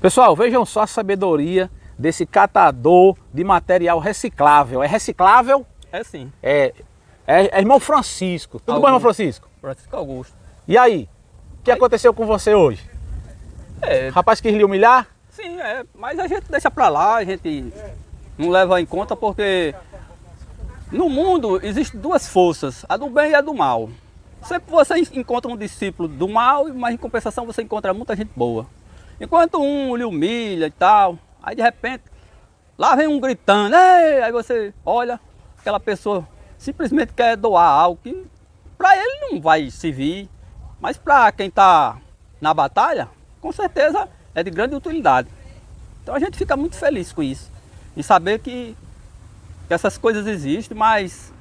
Pessoal, vejam só a sabedoria desse catador de material reciclável. É reciclável? É sim. É irmão Francisco. Tudo bom, irmão Francisco? Francisco Augusto. E aí? O que aconteceu com você hoje? Rapaz quis lhe humilhar? Sim, mas a gente deixa pra lá, a gente não leva em conta porque no mundo existem duas forças, a do bem e a do mal. Sempre você encontra um discípulo do mal, mas em compensação você encontra muita gente boa. Enquanto um lhe humilha e tal, aí de repente, lá vem um gritando, ei! Aí você olha, aquela pessoa simplesmente quer doar algo que para ele não vai servir, mas para quem está na batalha, com certeza é de grande utilidade. Então a gente fica muito feliz com isso, em saber que essas coisas existem, mas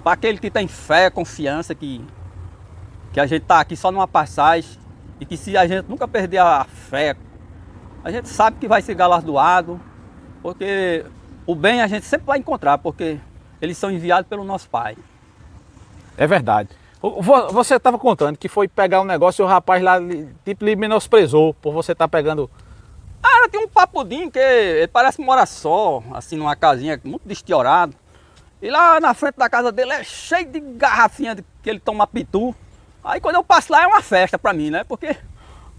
para aquele que tem fé, confiança que a gente está aqui só numa passagem e que se a gente nunca perder a fé, a gente sabe que vai ser galardoado, porque o bem a gente sempre vai encontrar, porque eles são enviados pelo nosso Pai. É verdade. Você estava contando que foi pegar um negócio e o rapaz lá tipo, lhe menosprezou por você estar pegando... Ela tem um papudinho que ele parece morar só, assim numa casinha muito destiorada. E lá na frente da casa dele é cheio de garrafinha que ele toma pitu. Aí quando eu passo lá é uma festa pra mim, né? Porque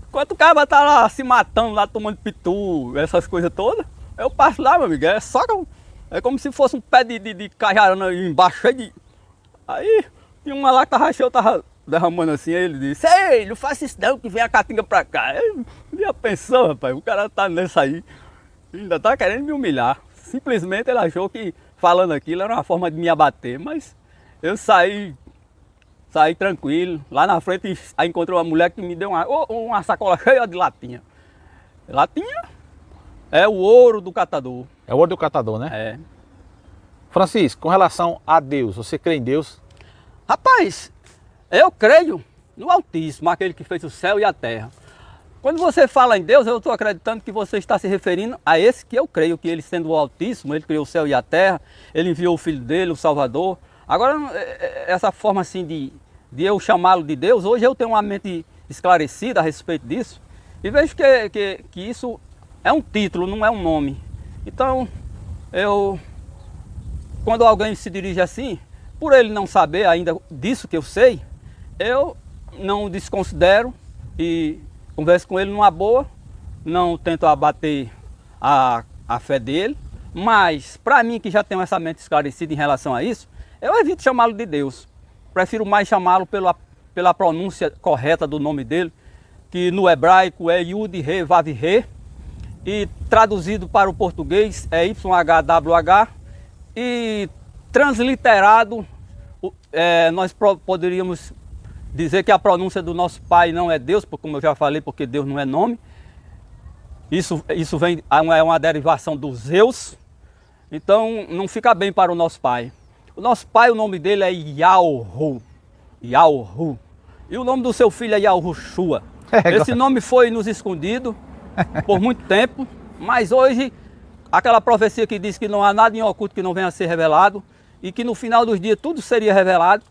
enquanto o cara tá lá se matando, lá tomando pitu, essas coisas todas, eu passo lá, meu amigo, é como se fosse um pé de cajarana embaixo, cheio de... Aí tinha uma lá que tava derramando assim, aí ele disse, ei, não faça isso não, que vem a caatinga pra cá. Eu já pensou, rapaz, o cara tá nessa aí, ainda tá querendo me humilhar. Simplesmente ele achou que falando aquilo era uma forma de me abater, mas eu saí tranquilo. Lá na frente aí encontrei uma mulher que me deu uma sacola cheia de latinha. Latinha é o ouro do catador. É o ouro do catador, né? É. Francisco, com relação a Deus, você crê em Deus? Rapaz, eu creio no Altíssimo, aquele que fez o céu e a terra. Quando você fala em Deus, eu estou acreditando que você está se referindo a esse que eu creio, que ele sendo o Altíssimo, ele criou o céu e a terra, ele enviou o Filho dele, o Salvador. Agora, essa forma assim de eu chamá-lo de Deus, hoje eu tenho uma mente esclarecida a respeito disso e vejo que isso é um título, não é um nome. Então, quando alguém se dirige assim, por ele não saber ainda disso que eu sei, eu não desconsidero e converso com ele numa boa, não tento abater a fé dele, mas para mim que já tenho essa mente esclarecida em relação a isso, eu evito chamá-lo de Deus. Prefiro mais chamá-lo pela pronúncia correta do nome dele, que no hebraico é Yud-He Vav-He, e traduzido para o português é YHWH, e transliterado, nós poderíamos dizer que a pronúncia do nosso Pai não é Deus, como eu já falei, porque Deus não é nome. Isso é uma derivação do Zeus, então não fica bem para o nosso Pai. O nosso Pai, o nome dele é Yahu. Yahu. E o nome do seu filho é Yahushua. Esse nome foi nos escondido por muito tempo, mas hoje, aquela profecia que diz que não há nada em oculto que não venha a ser revelado, e que no final dos dias tudo seria revelado.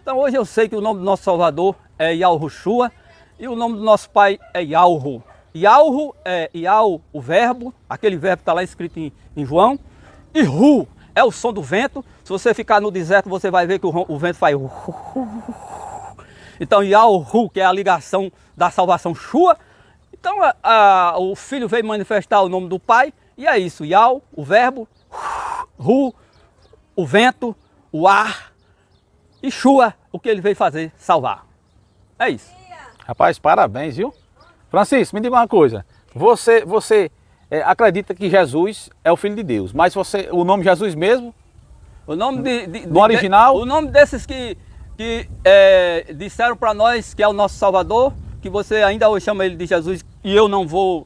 Então hoje eu sei que o nome do nosso Salvador é Yahushua, e o nome do nosso Pai é Yahu. Yahu é Yahu, o verbo, aquele verbo que está lá escrito em João, e Hu é o som do vento. Se você ficar no deserto, você vai ver que o vento faz... Então, Yahu, que é a ligação da salvação, Shua. Então, o Filho veio manifestar o nome do Pai, e é isso. Yahu, o verbo, Hu, o vento, o ar, e Shua, o que ele veio fazer, salvar. É isso. Rapaz, parabéns, viu? Francisco, me diga uma coisa. Você acredita que Jesus é o Filho de Deus, mas o nome Jesus mesmo? O nome do original? O nome desses que disseram para nós que é o nosso Salvador, que você ainda hoje chama ele de Jesus, e eu não vou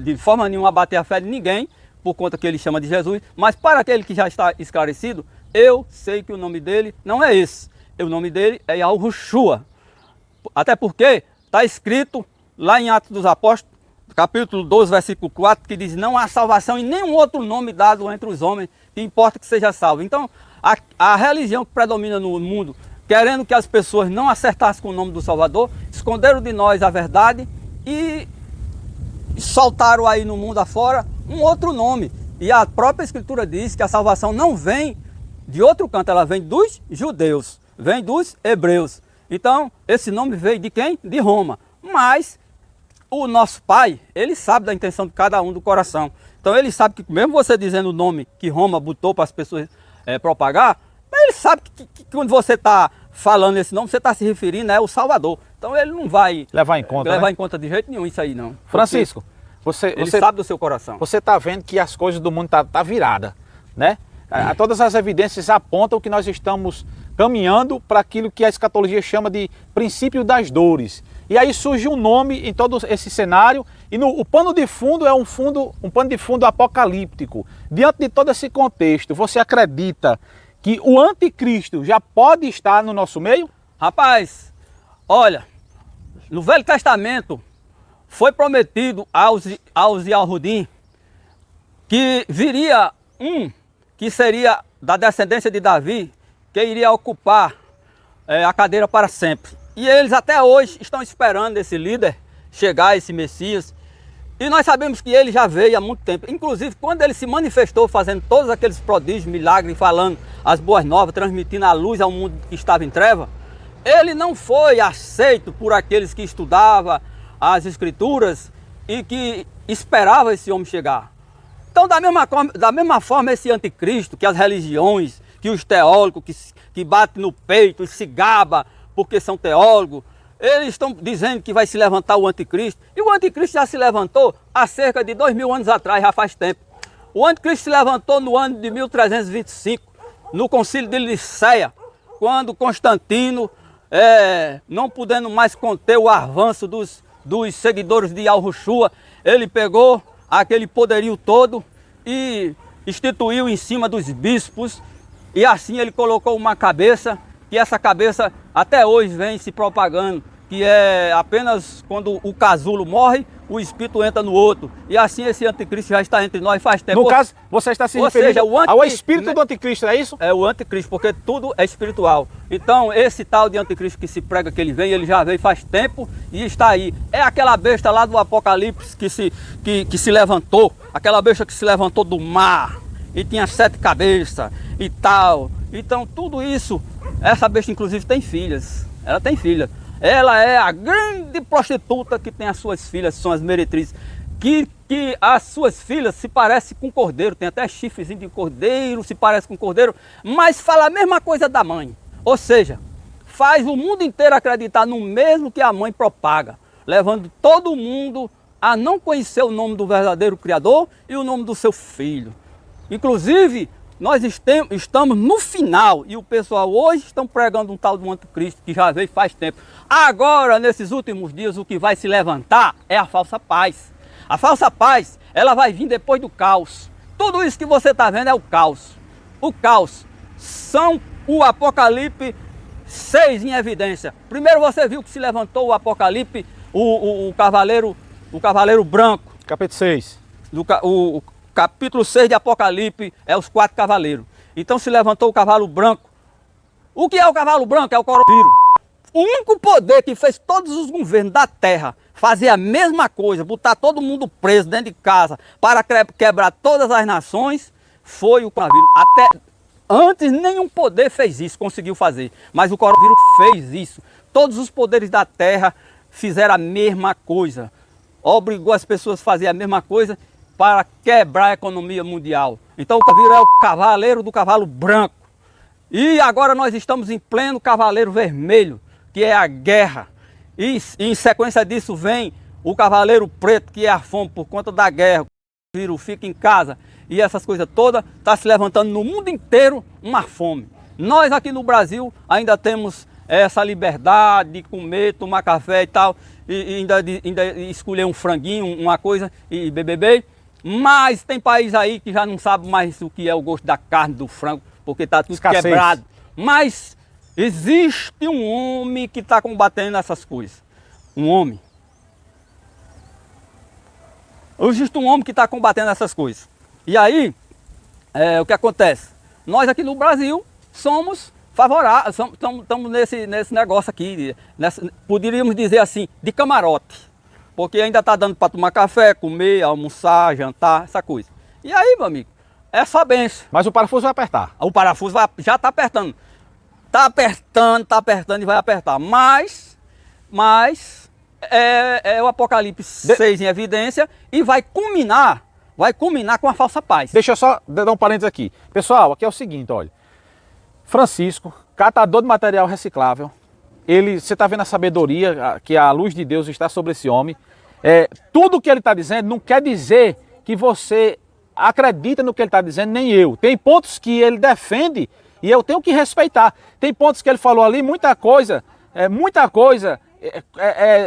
de forma nenhuma abater a fé de ninguém, por conta que ele chama de Jesus, mas para aquele que já está esclarecido, eu sei que o nome dele não é esse. O nome dele é Yahushua. Até porque está escrito lá em Atos dos Apóstolos, capítulo 12, versículo 4, que diz: não há salvação em nenhum outro nome dado entre os homens, que importa que seja salvo. Então, a religião que predomina no mundo, querendo que as pessoas não acertassem com o nome do Salvador, esconderam de nós a verdade e soltaram aí no mundo afora um outro nome. E a própria Escritura diz que a salvação não vem de outro canto, ela vem dos judeus, vem dos hebreus. Então, esse nome veio de quem? De Roma. Mas o nosso Pai, ele sabe da intenção de cada um do coração. Então ele sabe que mesmo você dizendo o nome que Roma botou para as pessoas propagar, ele sabe que quando você está falando esse nome, você está se referindo ao Salvador. Então ele não vai levar em conta, em conta de jeito nenhum isso aí não. Francisco, ele sabe do seu coração. Você está vendo que as coisas do mundo tá virada, né? Todas as evidências apontam que nós estamos caminhando para aquilo que a escatologia chama de princípio das dores. E aí surge um nome em todo esse cenário e o pano de fundo é um pano de fundo apocalíptico. Diante de todo esse contexto, você acredita que o anticristo já pode estar no nosso meio? Rapaz, olha, no Velho Testamento foi prometido aos Yahudim que viria um que seria da descendência de Davi, que iria ocupar a cadeira para sempre. E eles até hoje estão esperando esse líder chegar, esse Messias. E nós sabemos que ele já veio há muito tempo. Inclusive, quando ele se manifestou fazendo todos aqueles prodígios, milagres, falando as boas novas, transmitindo a luz ao mundo que estava em treva, ele não foi aceito por aqueles que estudavam as Escrituras e que esperavam esse homem chegar. Então, da mesma forma, esse anticristo, que as religiões, que os teólogos que batem no peito e se gabam porque são teólogos, eles estão dizendo que vai se levantar o anticristo. E o anticristo já se levantou há cerca de 2000 anos atrás, já faz tempo. O anticristo se levantou no ano de 1325, no concílio de Nicéia, quando Constantino, não podendo mais conter o avanço dos seguidores de Yahushua, ele pegou aquele poderio todo e instituiu em cima dos bispos, e assim ele colocou uma cabeça, que essa cabeça até hoje vem se propagando, que é apenas quando o casulo morre, o espírito entra no outro. E assim esse anticristo já está entre nós faz tempo. No caso, você está se referindo ao espírito do anticristo, é isso? É o anticristo, porque tudo é espiritual. Então esse tal de anticristo que se prega que ele já veio faz tempo e está aí. É aquela besta lá do Apocalipse que se levantou, aquela besta que se levantou do mar e tinha 7 cabeças e tal. Então tudo isso, essa besta inclusive tem filhas, ela tem filha. Ela é a grande prostituta que tem as suas filhas, são as meretrizes, que as suas filhas se parecem com cordeiro, tem até chifrezinho de cordeiro, se parece com cordeiro, mas fala a mesma coisa da mãe. Ou seja, faz o mundo inteiro acreditar no mesmo que a mãe propaga, levando todo mundo a não conhecer o nome do verdadeiro Criador e o nome do seu filho. Inclusive, nós estamos no final e o pessoal hoje estão pregando um tal do anticristo que já veio faz tempo. Agora, nesses últimos dias, o que vai se levantar é a falsa paz. A falsa paz, ela vai vir depois do caos. Tudo isso que você está vendo é o caos. O caos são o Apocalipse 6 em evidência. Primeiro você viu que se levantou o Apocalipse, o cavaleiro branco. Capítulo 6. O capítulo 6 de Apocalipse é os 4 cavaleiros. Então se levantou o cavalo branco. O que é o cavalo branco? É o coronavírus. O único poder que fez todos os governos da terra fazer a mesma coisa, botar todo mundo preso dentro de casa para quebrar todas as nações, foi o coronavírus. Até antes nenhum poder fez isso, conseguiu fazer. Mas o coronavírus fez isso. Todos os poderes da terra fizeram a mesma coisa. Obrigou as pessoas a fazer a mesma coisa para quebrar a economia mundial. Então o coronavírus é o cavaleiro do cavalo branco. E agora nós estamos em pleno cavaleiro vermelho, que é a guerra. E em sequência disso vem o cavaleiro preto, que é a fome por conta da guerra. O vírus fica em casa e essas coisas todas, está se levantando no mundo inteiro uma fome. Nós aqui no Brasil ainda temos essa liberdade de comer, tomar café e tal, e ainda escolher um franguinho, uma coisa e beber. Mas tem país aí que já não sabe mais o que é o gosto da carne, do frango, porque está tudo quebrado. Mas existe um homem que está combatendo essas coisas. Um homem. Existe um homem que está combatendo essas coisas. E aí, o que acontece? Nós aqui no Brasil somos favoráveis, estamos nesse negócio aqui, poderíamos dizer assim, de camarote. porque ainda está dando para tomar café, comer, almoçar, jantar, essa coisa. E aí, meu amigo, é só benção. Mas o parafuso vai apertar. O parafuso já está apertando. Está apertando e vai apertar. Mas é o Apocalipse 6 em evidência e vai culminar com a falsa paz. Deixa eu só dar um parênteses aqui. Pessoal, aqui é o seguinte, olha. Francisco, catador de material reciclável, você está vendo a sabedoria, que a luz de Deus está sobre esse homem. Tudo que ele está dizendo não quer dizer que você acredita no que ele está dizendo, nem eu. Tem pontos que ele defende e eu tenho que respeitar. Tem pontos que ele falou ali, muita coisa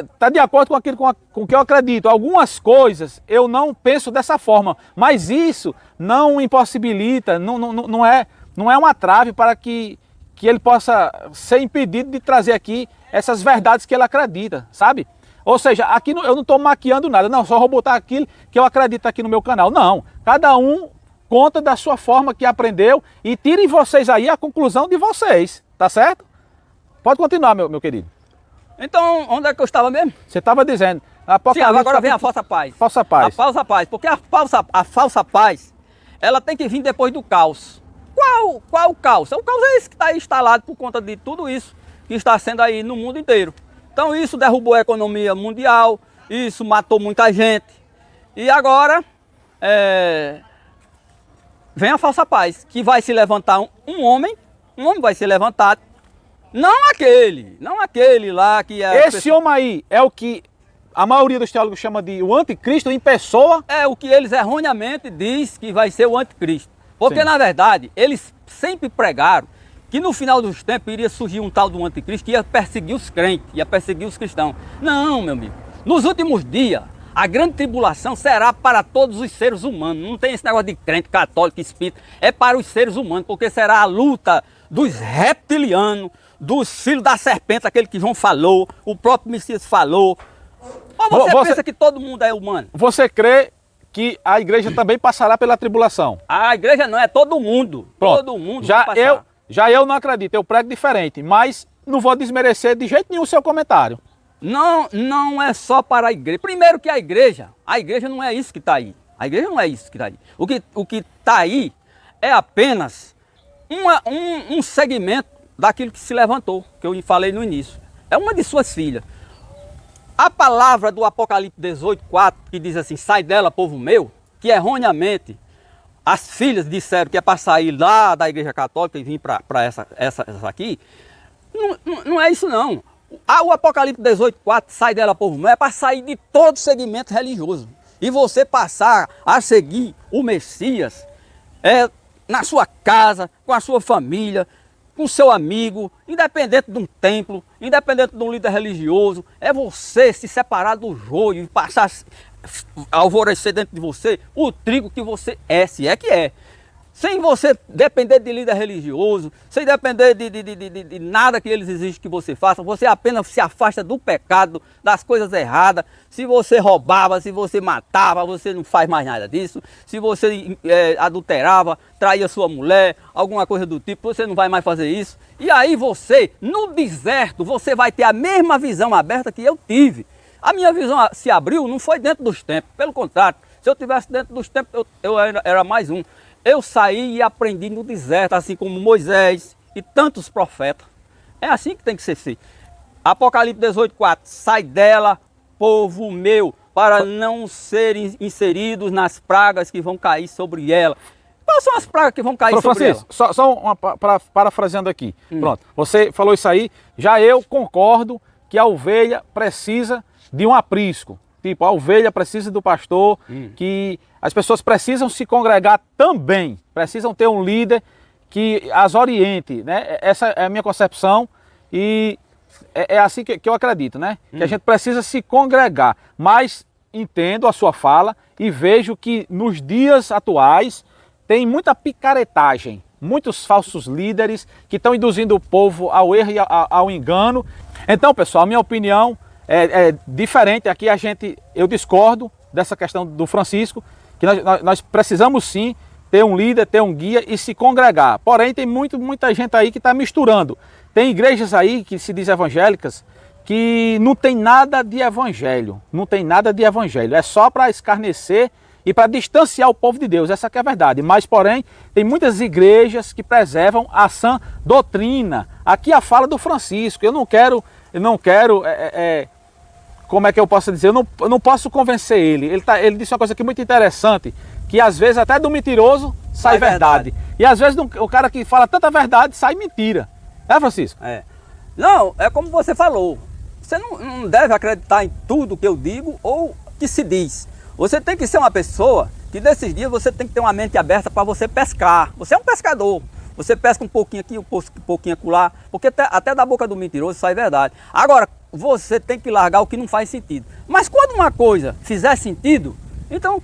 está de acordo com aquilo com que eu acredito. Algumas coisas eu não penso dessa forma, mas isso não impossibilita, não é uma trave para que ele possa ser impedido de trazer aqui essas verdades que ele acredita, sabe? Ou seja, aqui eu não estou maquiando nada, não, só vou botar aquilo que eu acredito aqui no meu canal. Não, cada um conta da sua forma que aprendeu e tirem vocês aí a conclusão de vocês, tá certo? Pode continuar, meu querido. Então, onde é que eu estava mesmo? Você estava dizendo. Sim, agora vem a falsa paz. Falsa paz. A falsa paz, porque a falsa paz, ela tem que vir depois do caos. Qual o caos? O caos é esse que está aí instalado por conta de tudo isso que está sendo aí no mundo inteiro. Então isso derrubou a economia mundial, isso matou muita gente. E agora vem a falsa paz, que vai se levantar um homem vai ser levantado. Não aquele lá que é... Esse homem aí é o que a maioria dos teólogos chama de o anticristo em pessoa. É o que eles erroneamente dizem que vai ser o anticristo. Porque, na verdade, eles sempre pregaram que no final dos tempos iria surgir um tal do anticristo que ia perseguir os crentes, ia perseguir os cristãos. Não, meu amigo. Nos últimos dias, a grande tribulação será para todos os seres humanos. Não tem esse negócio de crente, católico, espírita. É para os seres humanos, porque será a luta dos reptilianos, dos filhos da serpente, aquele que João falou, o próprio Messias falou. Ou você pensa que todo mundo é humano? Você crê que a igreja também passará pela tribulação? A igreja não, é todo mundo. Pronto. Todo mundo já vai passar. eu não acredito, eu prego diferente, mas não vou desmerecer de jeito nenhum o seu comentário. Não é só para a igreja. Primeiro que a igreja não é isso que está aí. A igreja não é isso que está aí. O que está aí é apenas um segmento daquilo que se levantou, que eu falei no início. É uma de suas filhas. A palavra do Apocalipse 18:4, que diz assim, sai dela, povo meu, que erroneamente as filhas disseram que é para sair lá da igreja católica e vir para essa aqui, não é isso não. O Apocalipse 18:4, sai dela, povo meu, é para sair de todo segmento religioso. E você passar a seguir o Messias na sua casa, com a sua família, com seu amigo, independente de um templo, independente de um líder religioso, é você se separar do joio e passar a alvorecer dentro de você o trigo que você é, se é que é. Sem você depender de líder religioso, sem depender de nada que eles exigem que você faça, você apenas se afasta do pecado, das coisas erradas. Se você roubava, se você matava, você não faz mais nada disso. Se você adulterava, traía sua mulher, alguma coisa do tipo, você não vai mais fazer isso. E aí você, no deserto, você vai ter a mesma visão aberta que eu tive. A minha visão se abriu, não foi dentro dos tempos, pelo contrário. Se eu tivesse dentro dos tempos, eu era mais um. Eu saí e aprendi no deserto, assim como Moisés e tantos profetas. É assim que tem que ser feito. Apocalipse 18:4, sai dela, povo meu, para não serem inseridos nas pragas que vão cair sobre ela. Quais são as pragas que vão cair sobre Francisco, ela? só parafraseando aqui. Pronto, você falou isso aí, já eu concordo que a ovelha precisa de um aprisco. Tipo, a ovelha precisa do pastor, que as pessoas precisam se congregar também, precisam ter um líder que as oriente, né? Essa é a minha concepção e é assim que eu acredito, né? Que a gente precisa se congregar, mas entendo a sua fala e vejo que nos dias atuais tem muita picaretagem, muitos falsos líderes que estão induzindo o povo ao erro e ao engano. Então, pessoal, a minha opinião é diferente. Aqui eu discordo dessa questão do Francisco, que nós precisamos sim ter um líder, ter um guia e se congregar. Porém, tem muita gente aí que está misturando. Tem igrejas aí que se diz evangélicas que não tem nada de evangelho, não tem nada de evangelho, é só para escarnecer e para distanciar o povo de Deus, essa que é a verdade. Mas, porém, tem muitas igrejas que preservam a sã doutrina. Aqui a fala do Francisco, eu não quero, como é que eu posso dizer, eu não posso convencer ele. Ele disse uma coisa aqui muito interessante, que às vezes até do mentiroso sai verdade. E às vezes o cara que fala tanta verdade sai mentira. É, Francisco? É. Não, é como você falou, você não deve acreditar em tudo que eu digo ou que se diz. Você tem que ser uma pessoa que nesses dias você tem que ter uma mente aberta para você pescar. Você é um pescador. Você pesca um pouquinho aqui, um pouquinho acolá, porque até da boca do mentiroso sai verdade. Agora, você tem que largar o que não faz sentido. Mas quando uma coisa fizer sentido, então,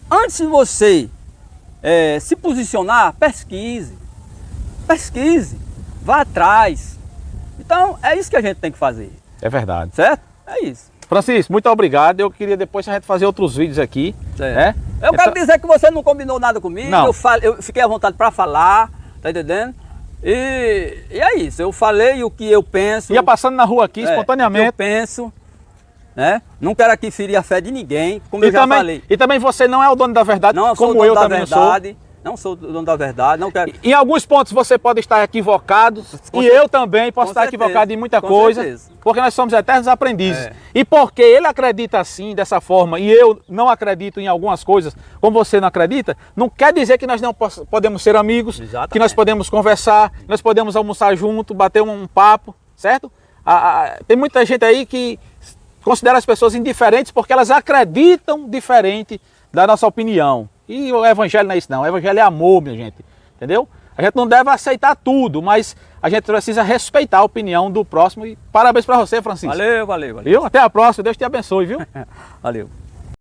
antes de você se posicionar, pesquise. Pesquise. Vá atrás. Então, é isso que a gente tem que fazer. É verdade. Certo? É isso. Francisco, muito obrigado. Eu queria depois a gente fazer outros vídeos aqui. Certo. Eu quero dizer que você não combinou nada comigo. Não. Eu fiquei à vontade para falar, tá entendendo? E é isso. Eu falei o que eu penso. Ia passando na rua aqui, espontaneamente. O que eu penso, né? Não quero aqui ferir a fé de ninguém, como eu já falei. E também você não é o dono da verdade, não, como eu também não sou. Não sou o dono da verdade, não quero. Em alguns pontos você pode estar equivocado, e eu também posso estar equivocado em muita coisa, porque nós somos eternos aprendizes. E porque ele acredita assim, dessa forma, e eu não acredito em algumas coisas, como você não acredita, não quer dizer que nós não podemos ser amigos, que nós podemos conversar, nós podemos almoçar junto, bater um papo, certo? Tem muita gente aí que considera as pessoas indiferentes porque elas acreditam diferente da nossa opinião. E o evangelho não é isso não, o evangelho é amor, minha gente, entendeu? A gente não deve aceitar tudo, mas a gente precisa respeitar a opinião do próximo. E parabéns para você, Francisco. Valeu, valeu, valeu. Viu? Até a próxima, Deus te abençoe, viu? Valeu.